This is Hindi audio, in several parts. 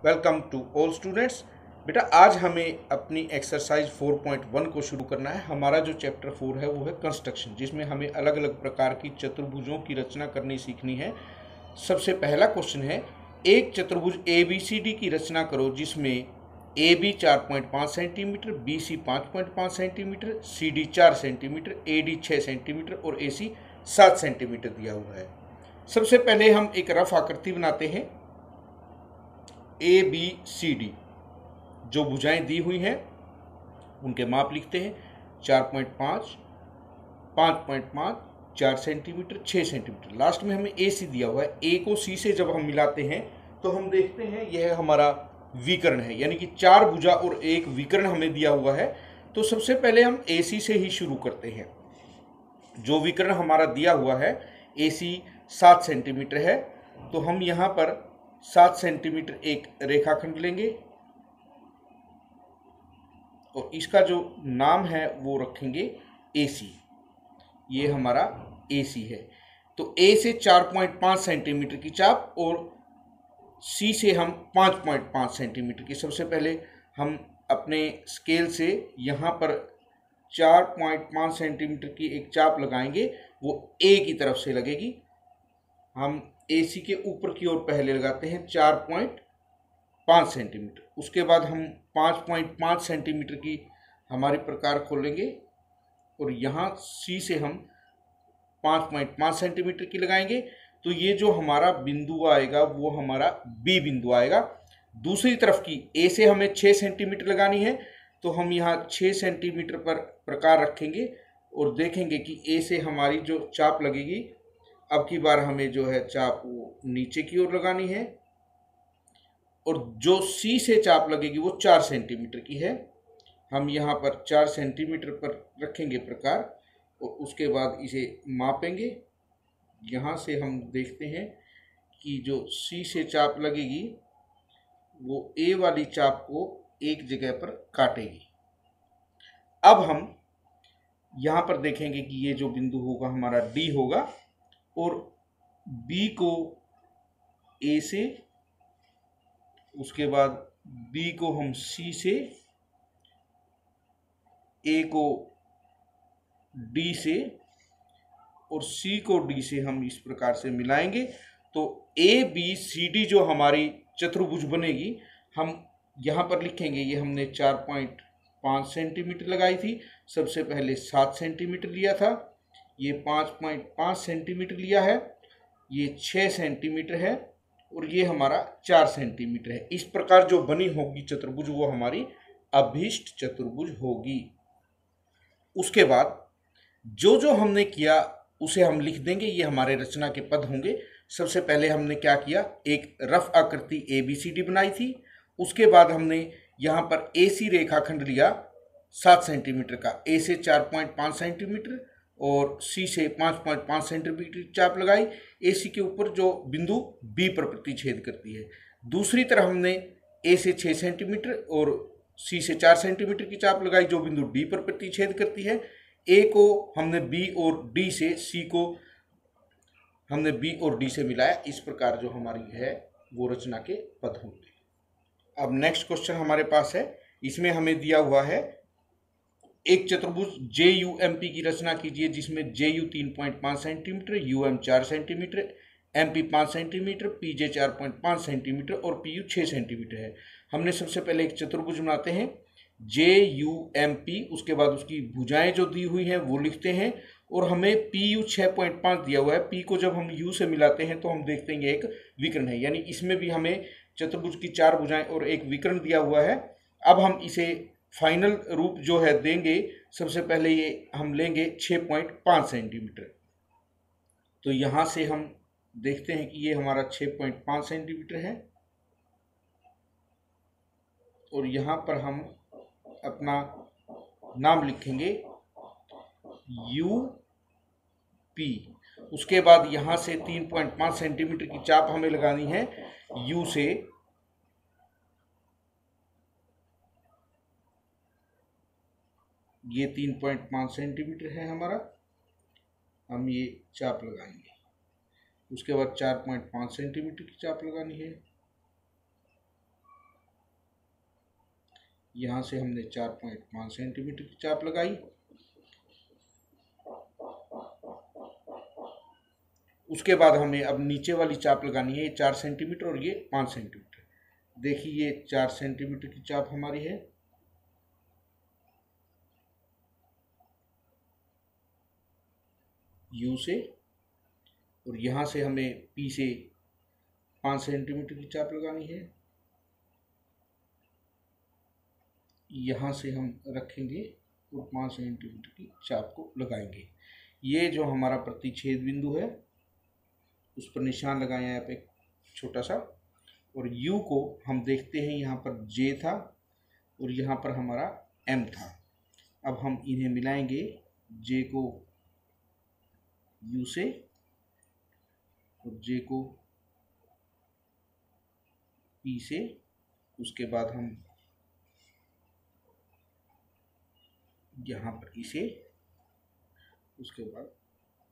Welcome to all students. बेटा आज हमें अपनी एक्सरसाइज 4.1 को शुरू करना है। हमारा जो चैप्टर 4 है वो है कंस्ट्रक्शन, जिसमें हमें अलग अलग प्रकार की चतुर्भुजों की रचना करनी सीखनी है। सबसे पहला क्वेश्चन है, एक चतुर्भुज ए बी सी डी की रचना करो जिसमें A B 4.5 centimetre, B C 5.5 centimetre, C D 4 centimetre, A D 6 centimetre और ए सी 7 सेंटीमीटर दिया हुआ है। सबसे पहले हम एक रफ आकृति बनाते हैं। ए बी सी डी जो भुजाएं दी हुई हैं उनके माप लिखते हैं। 4.5, 5.5, 4 सेंटीमीटर, 6 सेंटीमीटर। लास्ट में हमें ए सी दिया हुआ है। ए को सी से जब हम मिलाते हैं तो हम देखते हैं यह हमारा विकर्ण है, यानी कि 4 भुजा और एक विकर्ण हमें दिया हुआ है। तो सबसे पहले हम ए सी से ही शुरू करते हैं। जो विकर्ण हमारा दिया हुआ है ए सी 7 सेंटीमीटर है, तो हम यहाँ पर 7 सेंटीमीटर एक रेखाखंड लेंगे और इसका जो नाम है वो रखेंगे AC। ये हमारा AC है। तो A से 4.5 सेंटीमीटर की चाप और C से हम 5.5 सेंटीमीटर की। सबसे पहले हम अपने स्केल से यहाँ पर 4.5 सेंटीमीटर की एक चाप लगाएंगे, वो A की तरफ से लगेगी। हम AC के ऊपर की ओर पहले लगाते हैं 4.5 सेंटीमीटर। उसके बाद हम 5.5 सेंटीमीटर की हमारी प्रकार खोलेंगे और यहाँ C से हम 5.5 सेंटीमीटर की लगाएंगे। तो ये जो हमारा बिंदु आएगा वो हमारा B बिंदु आएगा। दूसरी तरफ की A से हमें 6 सेंटीमीटर लगानी है, तो हम यहाँ 6 सेंटीमीटर पर प्रकार रखेंगे और देखेंगे कि A से हमारी जो चाप लगेगी, अब की बार हमें जो है चाप वो नीचे की ओर लगानी है और जो C से चाप लगेगी वो 4 सेंटीमीटर की है। हम यहाँ पर 4 सेंटीमीटर पर रखेंगे प्रकार और उसके बाद इसे मापेंगे। यहाँ से हम देखते हैं कि जो C से चाप लगेगी वो A वाली चाप को एक जगह पर काटेगी। अब हम यहाँ पर देखेंगे कि ये जो बिंदु होगा हमारा D होगा और B को A से, उसके बाद B को हम C से, A को D से और C को D से हम इस प्रकार से मिलाएंगे। तो A B C D जो हमारी चतुर्भुज बनेगी, हम यहाँ पर लिखेंगे। ये हमने 4.5 सेंटीमीटर लगाई थी। सबसे पहले 7 सेंटीमीटर लिया था, ये 5.5 सेंटीमीटर लिया है, ये 6 सेंटीमीटर है और ये हमारा 4 सेंटीमीटर है। इस प्रकार जो बनी होगी चतुर्भुज वो हमारी अभीष्ट चतुर्भुज होगी। उसके बाद जो जो हमने किया उसे हम लिख देंगे। ये हमारे रचना के पद होंगे। सबसे पहले हमने क्या किया, एक रफ आकृति ABCD बनाई थी। उसके बाद हमने यहाँ पर AC रेखाखंड लिया 7 सेंटीमीटर का। A से 4.5 सेंटीमीटर और C से 5.5 सेंटीमीटर की चाप लगाई। AC के ऊपर जो बिंदु B पर प्रतिच्छेद करती है। दूसरी तरफ हमने A से 6 सेंटीमीटर और C से 4 सेंटीमीटर की चाप लगाई जो बिंदु D पर प्रतिच्छेद करती है। A को हमने B और D से, C को हमने B और D से मिलाया। इस प्रकार जो हमारी है वो रचना के पद होंगे। अब नेक्स्ट क्वेश्चन हमारे पास है। इसमें हमें दिया हुआ है, एक चतुर्भुज JUMP की रचना कीजिए जिसमें JU 3.5 centimetre, UM 4 centimetre, MP 5 centimetre, PJ 4.5 centimetre और PU 6 सेंटीमीटर है। हमने सबसे पहले एक चतुर्भुज बनाते हैं JUMP, उसके बाद उसकी भुजाएं जो दी हुई हैं वो लिखते हैं और हमें PU 6.5 दिया हुआ है। P को जब हम U से मिलाते हैं तो हम देखते हैं एक विकर्ण है, यानी इसमें भी हमें चतुर्भुज की 4 भुजाएं और एक विकर्ण दिया हुआ है। अब हम इसे फाइनल रूप जो है देंगे। सबसे पहले ये हम लेंगे 6.5 सेंटीमीटर। तो यहाँ से हम देखते हैं कि ये हमारा 6.5 सेंटीमीटर है और यहाँ पर हम अपना नाम लिखेंगे UP। उसके बाद यहाँ से 3.5 सेंटीमीटर की चाप हमें लगानी है U से। ये 3.5 सेंटीमीटर है हमारा, हम ये चाप लगाएंगे। उसके बाद 4.5 सेंटीमीटर की चाप लगानी है यहाँ से हमने 4.5 सेंटीमीटर की चाप लगाई। उसके बाद हमें अब नीचे वाली चाप लगानी है, ये 4 सेंटीमीटर और ये 5 सेंटीमीटर। देखिए ये 4 सेंटीमीटर की चाप हमारी है। यू से, और यहाँ से हमें पी से 5 सेंटीमीटर की चाप लगानी है। यहाँ से हम रखेंगे और 5 सेंटीमीटर की चाप को लगाएंगे। ये जो हमारा प्रतिच्छेद बिंदु है उस पर निशान लगाए आप एक छोटा सा, और U को हम देखते हैं यहाँ पर J था और यहाँ पर हमारा M था। अब हम इन्हें मिलाएंगे, J को U से और J को P से। उसके बाद हम यहाँ पर इसे, उसके बाद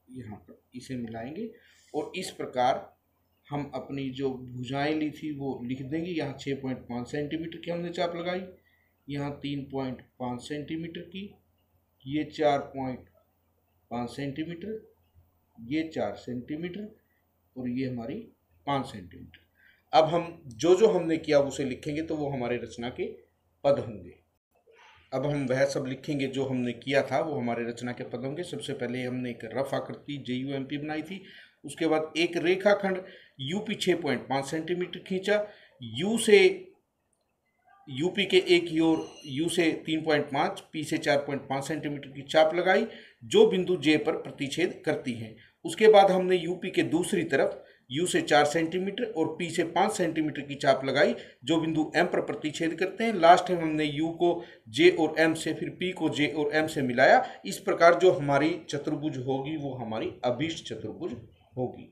यहाँ पर इसे मिलाएंगे और इस प्रकार हम अपनी जो भुजाएं ली थी वो लिख देंगे। यहाँ 6.5 सेंटीमीटर की हमने चाप लगाई, यहाँ 3.5 सेंटीमीटर की, ये 4.5 सेंटीमीटर, ये 4 सेंटीमीटर और ये हमारी 5 सेंटीमीटर। अब हम जो हमने किया उसे लिखेंगे तो वो हमारे रचना के पद होंगे। अब हम वह सब लिखेंगे जो हमने किया था, वो हमारे रचना के पद होंगे। सबसे पहले हमने एक रफ आकृति JUMP बनाई थी। उसके बाद एक रेखाखंड UP 6.5 सेंटीमीटर खींचा, U से UP के एक ही ओर U से 3.5, P से 4.5 सेंटीमीटर की चाप लगाई जो बिंदु J पर प्रतिच्छेद करती है। उसके बाद हमने UP के दूसरी तरफ U से 4 सेंटीमीटर और P से 5 सेंटीमीटर की चाप लगाई जो बिंदु M पर प्रतिच्छेद करते हैं। लास्ट में हमने U को J और M से, फिर P को J और M से मिलाया। इस प्रकार जो हमारी चतुर्भुज होगी वो हमारी अभीष्ट चतुर्भुज होगी।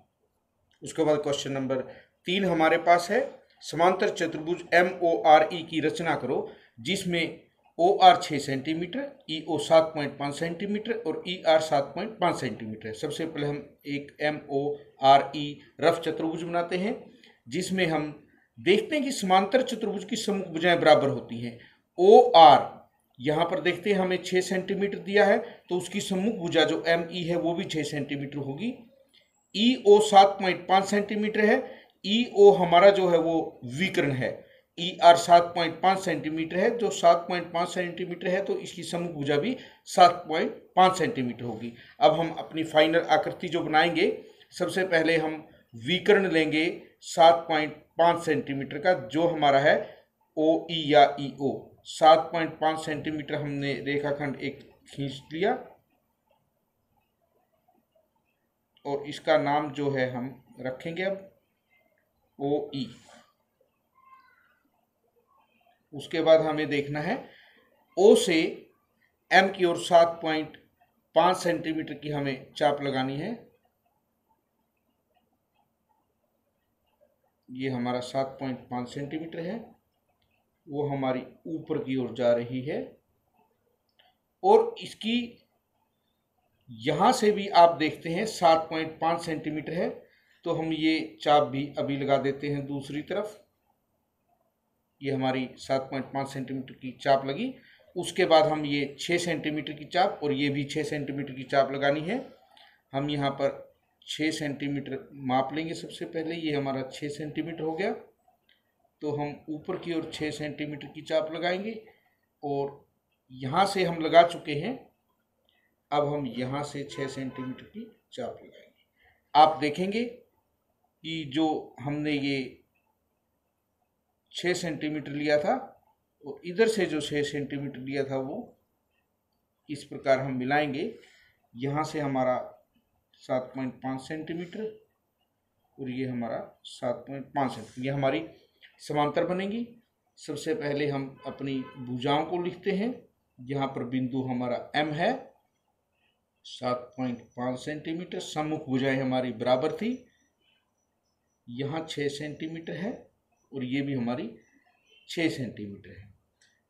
उसके बाद क्वेश्चन नंबर 3 हमारे पास है, समांतर चतुर्भुज MORE की रचना करो जिसमें OR 6 सेंटीमीटर, EO 7.5 सेंटीमीटर और ER 7.5 सेंटीमीटर है। सबसे पहले हम एक MORE रफ चतुर्भुज बनाते हैं जिसमें हम देखते हैं कि समांतर चतुर्भुज की सम्मुख भुजाएं बराबर होती हैं। OR यहाँ पर देखते हैं हमें 6 सेंटीमीटर दिया है तो उसकी सम्मुख भुजा जो ME है वो भी 6 सेंटीमीटर होगी। EO 7.5 सेंटीमीटर है, EO हमारा जो है वो विकर्ण है। ER 7.5 सेंटीमीटर है, जो 7.5 सेंटीमीटर है तो इसकी सम्मुख भुजा भी 7.5 सेंटीमीटर होगी। अब हम अपनी फाइनल आकृति जो बनाएंगे, सबसे पहले हम विकर्ण लेंगे 7.5 सेंटीमीटर का जो हमारा है OE या EO। 7.5 सेंटीमीटर हमने रेखाखंड एक खींच लिया और इसका नाम जो है हम रखेंगे अब OE। उसके बाद हमें देखना है O से M की ओर 7.5 सेंटीमीटर की हमें चाप लगानी है। ये हमारा 7.5 सेंटीमीटर है, वो हमारी ऊपर की ओर जा रही है और इसकी यहाँ से भी आप देखते हैं 7.5 सेंटीमीटर है तो हम ये चाप भी अभी लगा देते हैं दूसरी तरफ। ये हमारी 7.5 सेंटीमीटर की चाप लगी। उसके बाद हम ये 6 सेंटीमीटर की चाप और ये भी 6 सेंटीमीटर की चाप लगानी है। हम यहाँ पर 6 सेंटीमीटर माप लेंगे। सबसे पहले ये हमारा 6 सेंटीमीटर हो गया तो हम ऊपर की ओर 6 सेंटीमीटर की चाप लगाएंगे और यहाँ से हम लगा चुके हैं। अब हम यहाँ से 6 सेंटीमीटर की चाप लगाएंगे। आप देखेंगे कि जो हमने ये 6 सेंटीमीटर लिया था और इधर से जो 6 सेंटीमीटर लिया था वो इस प्रकार हम मिलाएंगे। यहाँ से हमारा 7.5 सेंटीमीटर और ये हमारा 7.5 सेंटीमीटर, ये हमारी समांतर बनेगी। सबसे पहले हम अपनी भुजाओं को लिखते हैं। यहाँ पर बिंदु हमारा M है, 7.5 सेंटीमीटर। सम्मुख भुजाएं हमारी बराबर थी, यहाँ 6 सेंटीमीटर है और ये भी हमारी 6 सेंटीमीटर है।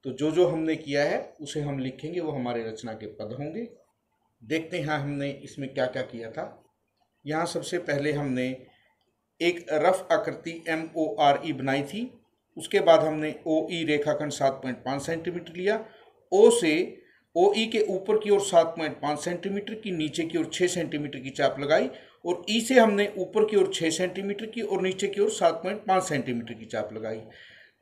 तो जो हमने किया है उसे हम लिखेंगे, वो हमारे रचना के पद होंगे। देखते हैं हमने इसमें क्या क्या किया था। यहाँ सबसे पहले हमने एक रफ आकृति MORE बनाई थी उसके बाद हमने ओ ई रेखाखंड 7.5 सेंटीमीटर लिया। ओ से ओ ई के ऊपर की ओर 7.5 सेंटीमीटर की, नीचे की ओर 6 सेंटीमीटर की चाप लगाई, और ई से हमने ऊपर की ओर 6 सेंटीमीटर की और नीचे की ओर 7.5 सेंटीमीटर की चाप लगाई।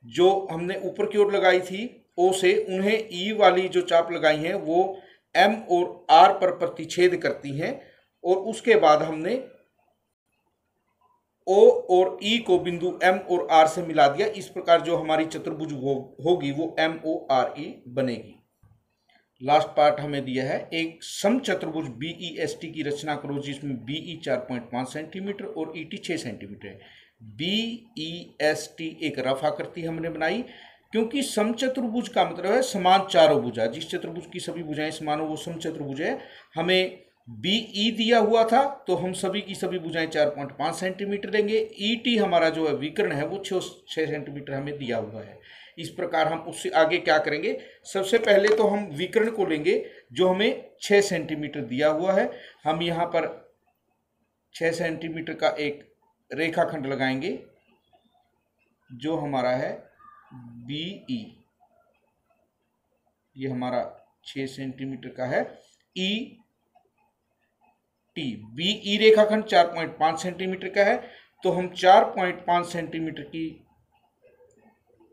जो हमने ऊपर की ओर लगाई थी ओ से, उन्हें ई वाली जो चाप लगाई हैं वो एम और आर पर प्रतिच्छेद करती हैं, और उसके बाद हमने ओ और ई को बिंदु एम और आर से मिला दिया। इस प्रकार जो हमारी चतुर्भुज होगी वो एम ओ आर ई बनेगी। लास्ट पार्ट हमें दिया है, एक समचतुर्भुज BEST की रचना करो जिसमें BE 4.5 सेंटीमीटर और ET 6 सेंटीमीटर है। BEST एक रफ आकृति हमने बनाई, क्योंकि समचतुर्भुज का मतलब है समान चारों भुजा। जिस चतुर्भुज की सभी भुजाएं समान हो वो समचतुर्भुज है। हमें BE दिया हुआ था तो हम सभी की सभी भुजाएं 4.5 सेंटीमीटर लेंगे। ET हमारा जो है विकर्ण है वो 6 सेंटीमीटर हमें दिया हुआ है। इस प्रकार हम उससे आगे क्या करेंगे, सबसे पहले तो हम विकर्ण को लेंगे जो हमें 6 सेंटीमीटर दिया हुआ है। हम यहाँ पर 6 सेंटीमीटर का एक रेखाखंड लगाएंगे जो हमारा है BE। ये हमारा 6 सेंटीमीटर का है ET। BE रेखाखंड 4.5 सेंटीमीटर का है, तो हम 4.5 सेंटीमीटर की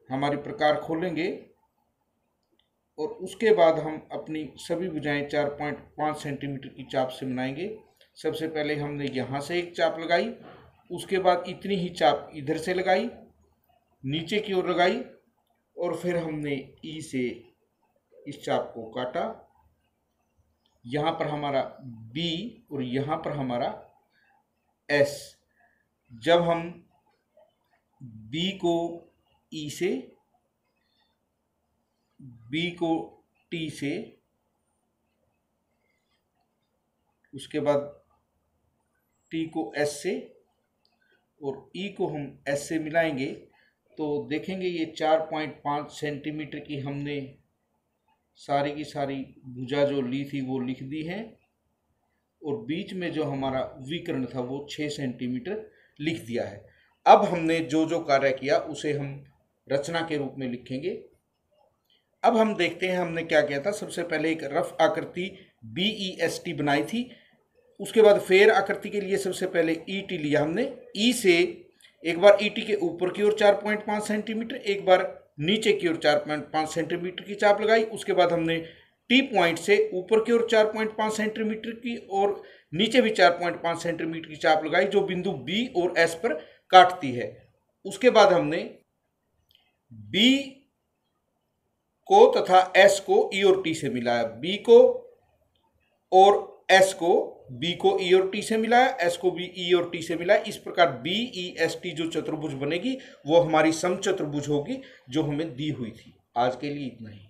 हमारी प्रकार खोलेंगे, और उसके बाद हम अपनी सभी भुजाएं 4.5 सेंटीमीटर की चाप से बनाएंगे। सबसे पहले हमने यहाँ से एक चाप लगाई, उसके बाद इतनी ही चाप इधर से लगाई, नीचे की ओर लगाई, और फिर हमने ई से इस चाप को काटा। यहाँ पर हमारा बी और यहाँ पर हमारा एस। जब हम बी को ई से, बी को टी से, उसके बाद टी को एस से और ई को हम एस से मिलाएंगे, तो देखेंगे ये 4.5 सेंटीमीटर की हमने सारी की सारी भुजा जो ली थी वो लिख दी है, और बीच में जो हमारा विकर्ण था वो 6 सेंटीमीटर लिख दिया है। अब हमने जो जो कार्य किया उसे हम रचना के रूप में लिखेंगे। अब हम देखते हैं हमने क्या किया था। सबसे पहले एक रफ आकृति BEST बनाई थी, उसके बाद फेर आकृति के लिए सबसे पहले ET लिया हमने। ई से एक बार ET के ऊपर की ओर 4.5 सेंटीमीटर, एक बार नीचे की ओर 4.5 सेंटीमीटर की चाप लगाई। उसके बाद हमने T पॉइंट से ऊपर की ओर 4.5 सेंटीमीटर की और नीचे भी 4.5 सेंटीमीटर की चाप लगाई, जो बिंदु B और S पर काटती है। उसके बाद हमने B को तथा S को E और T से मिलाया, B को और S को, B को E और T से मिलाया, S को भी E और T से मिलाया। इस प्रकार BEST जो चतुर्भुज बनेगी वो हमारी समचतुर्भुज होगी जो हमें दी हुई थी। आज के लिए इतना ही।